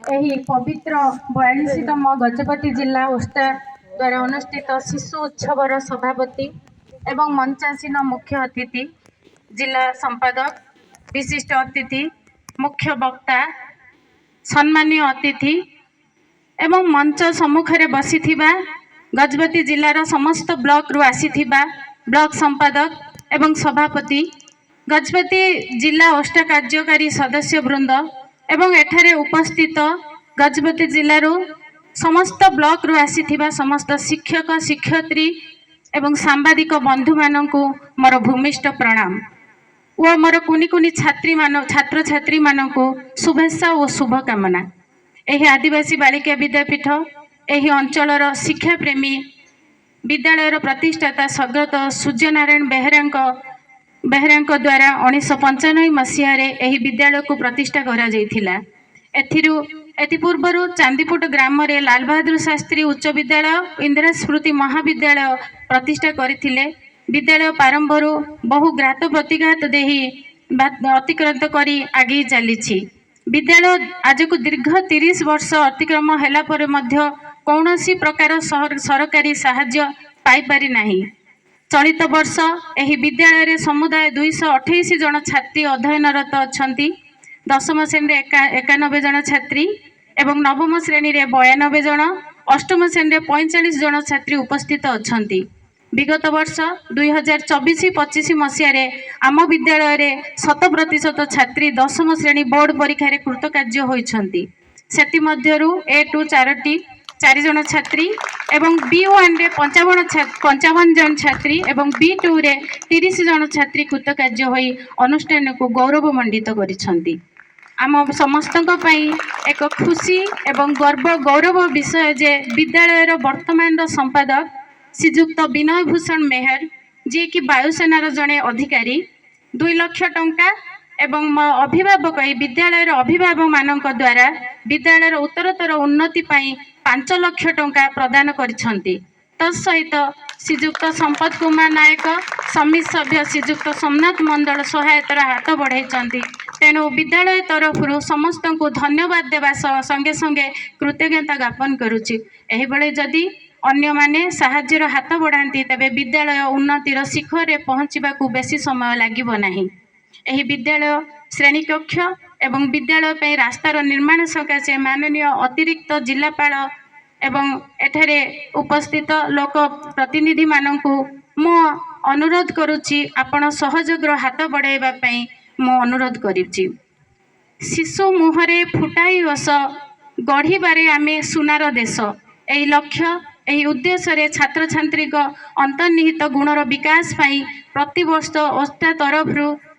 यही पवित्र 42तम गजपति जिला ओस्टा द्वारा अनुष्ठित शिशु उत्सवर सभापति एवं मंचासीन मुख्य अतिथि जिला संपादक विशिष्ट अतिथि मुख्य वक्ता सम्मानीय अतिथि एवं मंच सम्मुखें बसी गजपति जिलार समस्त ब्लॉक रु आसीथिबा ब्लॉक संपादक एवं सभापति गजपति जिला ओष्टा कार्यकारी सदस्य वृंद एवं एठारे उपस्थित गजपति जिलूर समस्त ब्लॉक रु आसीथिबा समस्त शिक्षक शिक्षयित्री एवं सांबादिक बंधु माननकु मोर भूमिष्ठ प्रणाम और मोर कुनी कुनी छात्र छात्री माननकु शुभेच्छा और शुभकामना। यही आदिवासी बालिका विद्यापीठ यही अंचलर शिक्षा प्रेमी विद्यालयर प्रतिष्ठाता स्वर्गत सूर्यनारायण बेहेरा द्वारा 1995 मसीह विद्यालय को प्रतिष्ठा करा जायथिला। एथिपूर्व चांदीपुट ग्राम रे लाल बहादुर शास्त्री उच्च विद्यालय इंदिरा स्मृति महाविद्यालय प्रतिष्ठा करथिले। विद्यालय प्रारंभरू बहु घात प्रतिघात देही अतिक्रांत करी आगे चली। विद्यालय आज को दीर्घ 30 वर्ष अतिक्रम होला परे मध्य कौनसी प्रकार सरकारी साहाय्य पाई पारि नाही। चलित वर्ष एही विद्यालय रे समुदाय 228 जन छात्री अध्ययनरत अछंती। दशम श्रेणी रे 91 जन छात्री एवं नवम श्रेणी रे 92 जन, अष्टम श्रेणी रे 45 जन छात्री उपस्थित अछंती। विगत वर्ष 2024-25 मसीह आम विद्यालय रे 100% छात्री दशम श्रेणी बोर्ड परीक्षा रे कृतकार्य होइछंती। सेति मध्यरु A2 4 जन छात्री एवं B1 रे 55 जन छात्री एवं B2 रे 30 जन छात्री कृतकार्य होई अनुष्ठान को गौरवमंडित करिछंती। आम समस्तक पई एक खुशी एवं गौरव विषय जे विद्यालय वर्तमान संपादक श्रीजुक्त विनय भूषण मेहर जी कि वायुसेनार जड़े अधिकारी 2 लाख टंका एवं अभिभावक विद्यालय अभिभावक मान द्वारा विद्यालय उत्तरोत्तर उन्नति पाई 5 लाख टंका प्रदान करिसेंती। तत्सहित श्रीजुक्त संपत कुमार नायक समिति सभ्य श्रीजुक्त सोमनाथ मंडल सहायतार हाथ बढ़ाई। तेणु विद्यालय तरफ समस्त को धन्यवाद देवा संगे संगे कृतज्ञता ज्ञापन करुच्ची। एही बेले जदि अन्य माने साहाଯ୍यर हाथ बढ़ाती तेबे विद्यालय उन्नतिर शिखर रे पहुँचवा बेसी समय लागिबो नाही। एही विद्यालय श्रेणी कक्ष एवं विद्यालय पे रास्तार निर्माण सकाशे माननीय अतिरिक्त जिलापाल एवं एठारे उपस्थित लोक प्रतिनिधि माननकु मो अनुरोध करुच्ची आपण सहयोगर हाथ बढ़ाइबा पई मो अनुरोध करिछि। शिशु मुहरे फुटाई हस गढ़िबारे आमे सुनार देश एही लक्ष्य एही उद्देश्य रे छात्र छात्री अंतर्निहित गुणर विकास पाई प्रतिवर्ष ओस्टा तरफ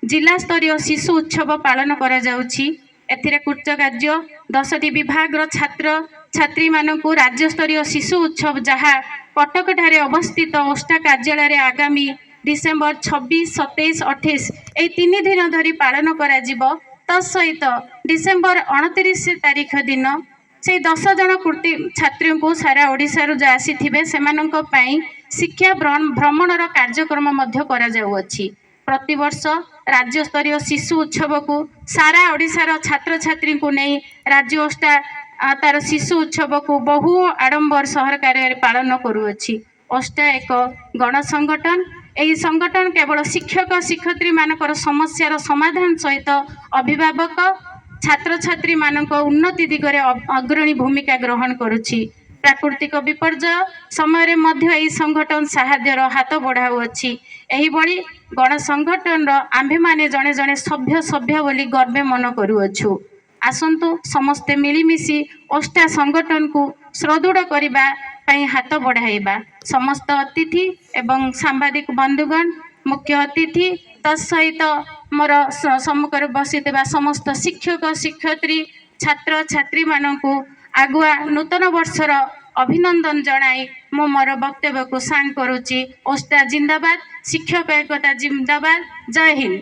जिला स्तरीय शिशु उत्सव पालन करा जाउछि। एथिरे कृतकार्य 10टी विभाग छात्र छात्री मानकु राज्य स्तरीय शिशु उत्सव जहाँ कटक ठारे अवस्थित ओस्टा कार्यालय रे आगामी डिसेम्बर 26, 27, 28 ए 3 दिन धरी पालन करा जिवो। तत्सहित डिसेम्बर 29 तारीख दिन से 10 जन छात्री को सारा ओडिशा जो आसीथिबे सेमानंक पई शिक्षा भ्रमणर कार्यक्रम मध्य करा जाउअछि। प्रतिवर्ष राज्य स्तरीय शिशु उत्सव को सारा ओडिशार छात्र छात्री को नहीं राज्य ओस्टा तार शिशु उत्सव को बहु आडंबर सहकार पालन करुअछि। ओस्टा एक गण संगठन। यही संगठन केवल शिक्षक शिक्षयित्री मानकर समस्यार समाधान सहित अभिभावक छात्र छात्री मानक उन्नति दिगरे अग्रणी भूमिका ग्रहण करुछि। प्राकृतिक विपर्यय समय मध्य यही संगठन साहाय्यर हाथ बढ़ाउछि। एही बड़ी गण संगठन आम्भे माने जड़े जड़े सभ्य बोली गर्वे मन करुअछु। आसंतु समस्ते मिलिमिशि ओस्टा संगठन को सुदृढ़ करबा पई हाथ बढ़ाइबा। समस्त अतिथि एवं सांबादिक बंधुगण मुख्य अतिथि तत्सहित मोर सम्मुखରେ बसिथिबा समस्त शिक्षक शिक्षयित्री छात्र छात्री मानकु आगुआ नूतन वर्षर अभिनंदन जनाई मो मोर वक्तव्य को सांग करुच्ची। ओस्टा जिंदाबाद, शिक्षक एकता जिंदाबाद। जय हिंद।